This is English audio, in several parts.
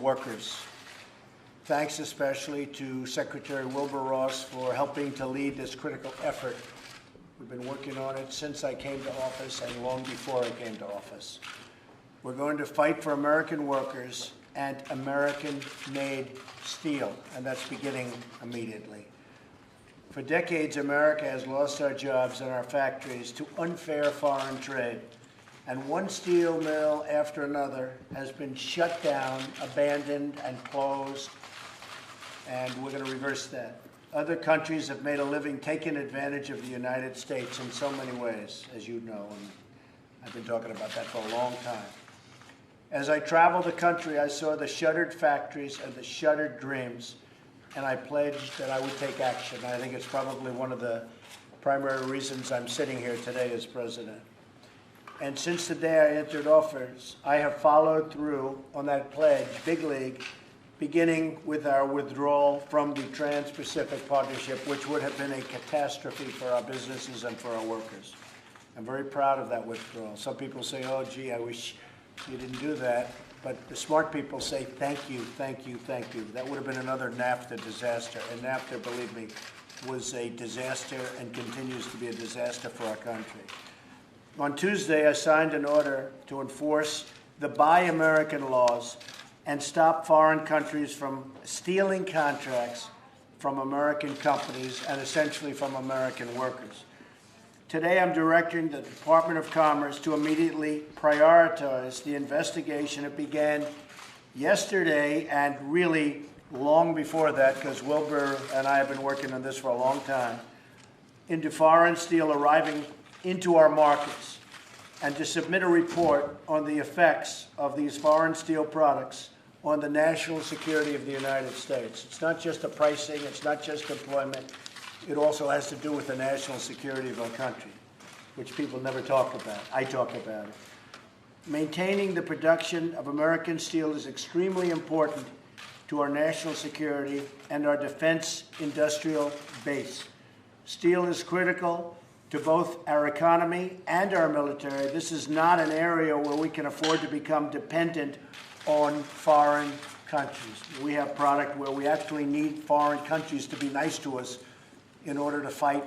workers. Thanks especially to Secretary Wilbur Ross for helping to lead this critical effort. We've been working on it since I came to office and long before I came to office. We're going to fight for American workers and American-made steel, and that's beginning immediately. For decades, America has lost our jobs and our factories to unfair foreign trade. And one steel mill after another has been shut down, abandoned, and closed, and we're going to reverse that. Other countries have made a living taking advantage of the United States in so many ways, as you know, and I've been talking about that for a long time. As I traveled the country, I saw the shuttered factories and the shuttered dreams, and I pledged that I would take action. I think it's probably one of the primary reasons I'm sitting here today as president. And since the day I entered office, I have followed through on that pledge, big league, beginning with our withdrawal from the Trans-Pacific Partnership, which would have been a catastrophe for our businesses and for our workers. I'm very proud of that withdrawal. Some people say, oh, gee, I wish you didn't do that. But the smart people say, thank you, thank you, thank you. That would have been another NAFTA disaster. And NAFTA, believe me, was a disaster and continues to be a disaster for our country. On Tuesday, I signed an order to enforce the Buy American laws and stop foreign countries from stealing contracts from American companies and essentially from American workers. Today, I'm directing the Department of Commerce to immediately prioritize the investigation. It began yesterday and really long before that, because Wilbur and I have been working on this for a long time, into foreign steel arriving into our markets, and to submit a report on the effects of these foreign steel products on the national security of the United States. It's not just the pricing, it's not just employment, it also has to do with the national security of our country, which people never talk about. I talk about it. Maintaining the production of American steel is extremely important to our national security and our defense industrial base. Steel is critical to both our economy and our military. This is not an area where we can afford to become dependent on foreign countries. We have product where we actually need foreign countries to be nice to us in order to fight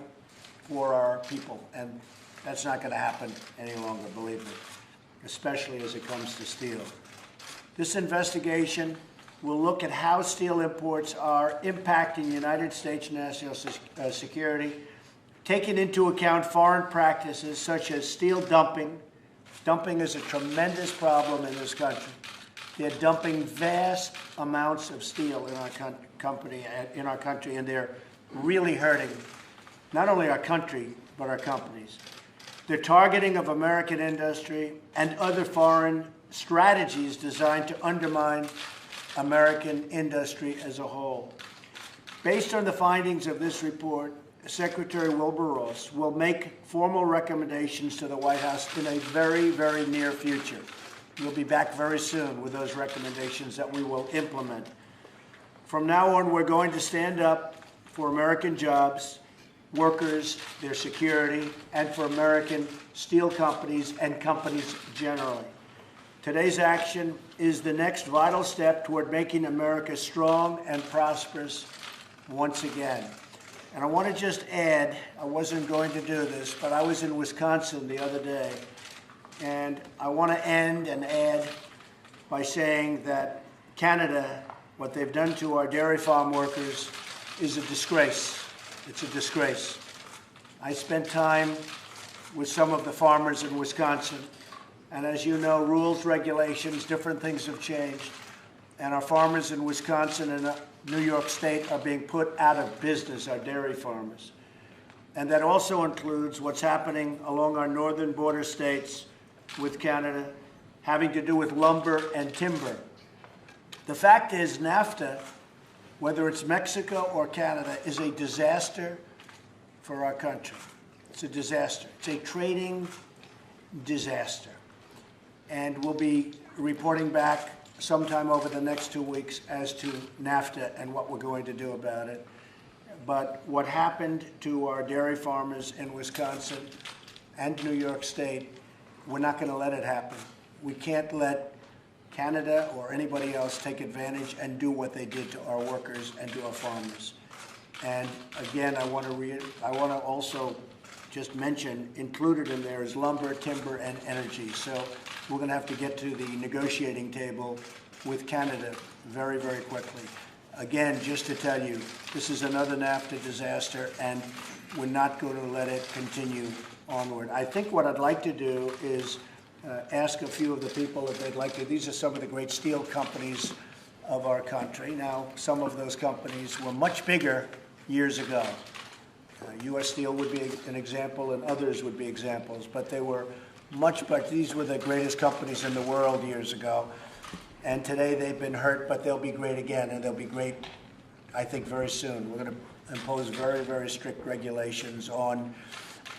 for our people. And that's not going to happen any longer, believe me, especially as it comes to steel. This investigation will look at how steel imports are impacting the United States national security, taking into account foreign practices such as steel dumping. Dumping is a tremendous problem in this country. They're dumping vast amounts of steel in our country, and they're really hurting not only our country, but our companies. They're targeting of American industry and other foreign strategies designed to undermine American industry as a whole. Based on the findings of this report, Secretary Wilbur Ross will make formal recommendations to the White House in a very, very near future. We'll be back very soon with those recommendations that we will implement. From now on, we're going to stand up for American jobs, workers, their security, and for American steel companies and companies generally. Today's action is the next vital step toward making America strong and prosperous once again. And I want to just add, I wasn't going to do this, but I was in Wisconsin the other day, and I want to end and add by saying that Canada, what they've done to our dairy farm workers is a disgrace. It's a disgrace. I spent time with some of the farmers in Wisconsin, and as you know, rules, regulations, different things have changed, and our farmers in Wisconsin and New York State are being put out of business, our dairy farmers. And that also includes what's happening along our northern border states with Canada, having to do with lumber and timber. The fact is, NAFTA, whether it's Mexico or Canada, is a disaster for our country. It's a disaster. It's a trading disaster. And we'll be reporting back sometime over the next 2 weeks as to NAFTA and what we're going to do about it. But what happened to our dairy farmers in Wisconsin and New York State, we're not going to let it happen. We can't let Canada or anybody else take advantage and do what they did to our workers and to our farmers. And again, I want to also just mention, included in there is lumber, timber, and energy. So we're going to have to get to the negotiating table with Canada very, very quickly. Again, just to tell you, this is another NAFTA disaster, and we're not going to let it continue onward. I think what I'd like to do is ask a few of the people if they'd like to. These are some of the great steel companies of our country. Now, some of those companies were much bigger years ago. U.S. Steel would be an example, and others would be examples, but they were but these were the greatest companies in the world years ago. And today they've been hurt, but they'll be great again, and they'll be great, I think, very soon. We're going to impose very, very strict regulations on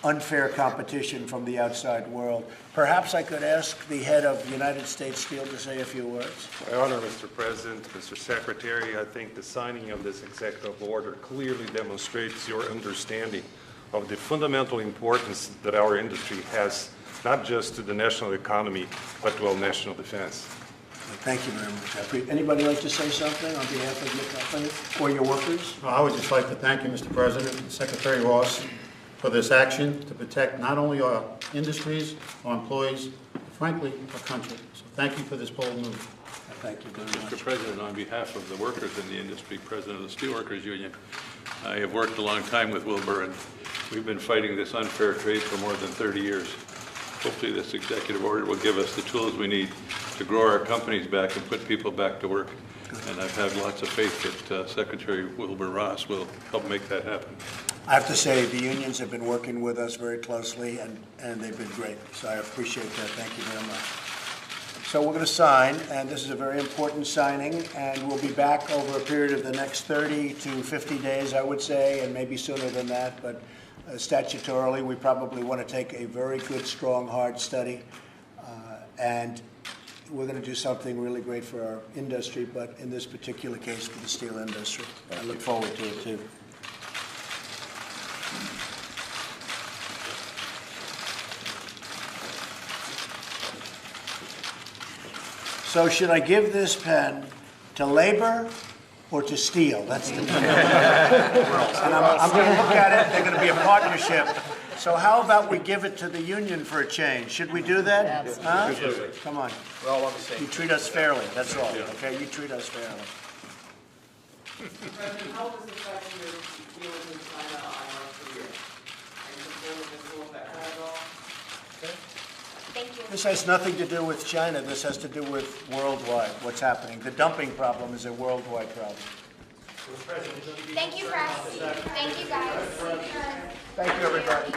unfair competition from the outside world. Perhaps I could ask the head of United States Steel to say a few words. My honor, Mr. President, Mr. Secretary, I think the signing of this executive order clearly demonstrates your understanding of the fundamental importance that our industry has, not just to the national economy, but to our national defense. Thank you very much. Anybody like to say something on behalf of your company or your workers? Well, I would just like to thank you, Mr. President and Secretary Ross, for this action to protect not only our industries, our employees, but frankly, our country. So thank you for this bold move. Thank you very much. Mr. President, on behalf of the workers in the industry, President of the Steelworkers Union, I have worked a long time with Wilbur, and we've been fighting this unfair trade for more than 30 years. Hopefully this executive order will give us the tools we need to grow our companies back and put people back to work. And I've had lots of faith that Secretary Wilbur Ross will help make that happen. I have to say the unions have been working with us very closely, and they've been great. So I appreciate that. Thank you very much. So we're going to sign, and this is a very important signing, and we'll be back over a period of the next 30 to 50 days, I would say, and maybe sooner than that. But statutorily, we probably want to take a very good, strong, hard study, and we're going to do something really great for our industry, but in this particular case, for the steel industry. I look forward to it, too. So should I give this pen to labor or to steel? That's the pen. And I'm going to look at it. They're going to be a partnership. So how about we give it to the union for a change? Should we do that? Absolutely. Huh? Come on. We're all on the same. You treat us fairly. That's all. Okay? You treat us fairly. President, how does this affect your dealings in China on North Korea? Are you concerned with this will affect that at all? Thank you. This has nothing to do with China. This has to do with worldwide, what's happening. The dumping problem is a worldwide problem. Thank you, press. Thank you, guys. Thank you, everybody.